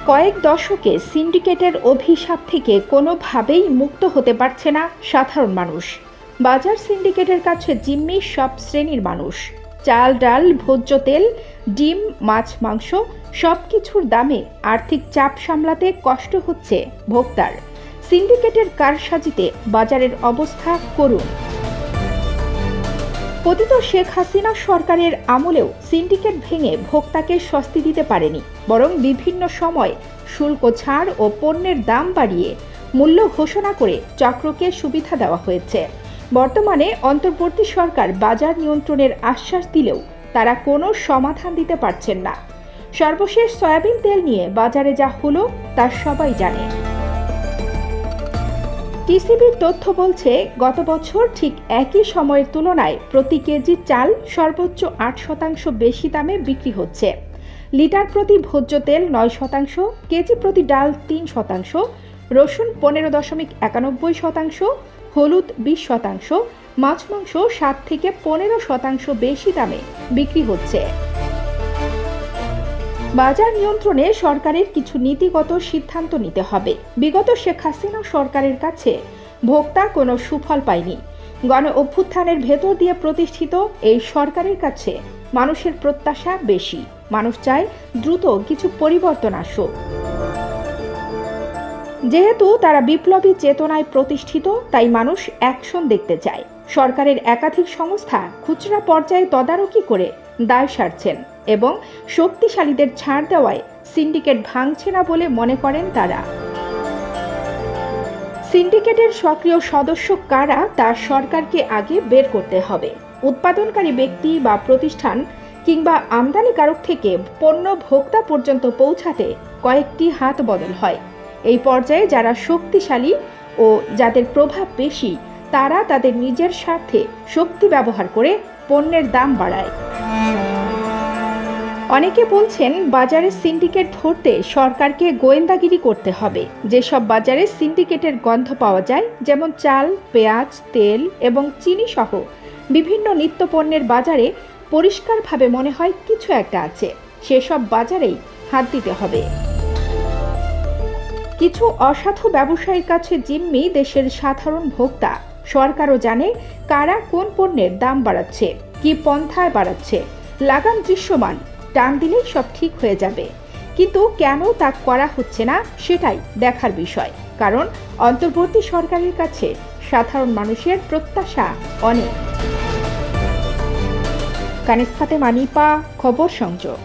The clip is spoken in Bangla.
কয়েক দশকে সিন্ডিকেটের অভিশাপ থেকে কোনোভাবেই মুক্ত হতে পারছে না সাধারণ মানুষ। বাজার সিন্ডিকেটের কাছে জিম্মি সব শ্রেণীর মানুষ। চাল, ডাল, ভোজ্য তেল, ডিম, মাছ, মাংস সবকিছুর দামে আর্থিক চাপ সামলাতে কষ্ট হচ্ছে ভোক্তার। সিন্ডিকেটের কারসাজিতে বাজারের অবস্থা করুণ। পতিত শেখ হাসিনা সরকারের আমলেও সিন্ডিকেট ভেঙে ভোক্তাকে স্বস্তি দিতে পারেনি, বরং বিভিন্ন সময় শুল্ক ছাড় ও পণ্যের দাম বাড়িয়ে মূল্য ঘোষণা করে চক্রকে সুবিধা দেওয়া হয়েছে। বর্তমানে অন্তর্বর্তী সরকার বাজার নিয়ন্ত্রণের আশ্বাস দিলেও তারা কোনো সমাধান দিতে পারছেন না। সর্বশেষ সয়াবিন তেল নিয়ে বাজারে যা হলো তা সবাই জানে। টিসিবির তথ্য বলছে, গত বছর ঠিক একই সময়ের তুলনায় প্রতি কেজি চাল সর্বোচ্চ 8% বেশি দামে বিক্রি হচ্ছে। লিটার প্রতি ভোজ্য তেল 9%, কেজি প্রতি ডাল 3%, রসুন 15.91%, হলুদ 20%, মাছ মাংস 7 থেকে 15% বেশি দামে বিক্রি হচ্ছে। বাজার নিয়ন্ত্রণে সরকারের কিছু নীতিগত সিদ্ধান্ত নিতে হবে। বিগত শেখ হাসিনা সরকারের কাছে ভোক্তা কোনো সুফল পায়নি। গণ অভ্যুত্থানের ভেতর দিয়ে প্রতিষ্ঠিত এই সরকারের কাছে মানুষের প্রত্যাশা বেশি। মানুষ চায় দ্রুত কিছু পরিবর্তন আসুক। যেহেতু তারা বিপ্লবী চেতনায় প্রতিষ্ঠিত, তাই মানুষ অ্যাকশন দেখতে চায়। সরকারের একাধিক সংস্থা খুচরা পর্যায়ে তদারকি করে দায় সারছেন এবং শক্তিশালীদের ছাড় দেওয়ায় সিন্ডিকেট ভাঙছে না বলে মনে করেন তারা। সিন্ডিকেটের সক্রিয় সদস্য কারা তা সরকারকে আগে বের করতে হবে। উৎপাদনকারী ব্যক্তি বা প্রতিষ্ঠান কিংবা আমদানিকারক থেকে পণ্য ভোক্তা পর্যন্ত পৌঁছাতে কয়েকটি হাত বদল হয়। এই পর্যায়ে যারা শক্তিশালী ও যাদের প্রভাব বেশি, তারা তাদের নিজের স্বার্থে শক্তি ব্যবহার করে পণ্যের দাম বাড়ায়। অনেকে বলছেন, বাজারে সিন্ডিকেট ধরতে সরকারকে গোয়েন্দাগিরি করতে হবে। যেসব বাজারে সিন্ডিকেটের গন্ধ পাওয়া যায়, যেমন চাল, পেঁয়াজ, তেল এবং চিনি সহ বিভিন্ন নিত্যপণ্যের বাজারে পরিষ্কারভাবে মনে হয় কিছু একটা আছে, সেসব বাজারেই হাত দিতে হবে। কিছু অসাধু ব্যবসায়ীর কাছে জিম্মি দেশের সাধারণ ভোক্তা। সরকারও জানে কারা কোন পণ্যের দাম বাড়াচ্ছে, কি পন্থায় বাড়াচ্ছে। লাগাম দৃশ্যমান, টান দিলেই সব ঠিক হয়ে যাবে। কিন্তু কেন তা করা হচ্ছে না সেটাই দেখার বিষয়। কারণ অন্তর্বর্তী সরকারের কাছে সাধারণ মানুষের প্রত্যাশা অনেক। কানিজ ফাতেমা, নিপা, খবর সংযোগ।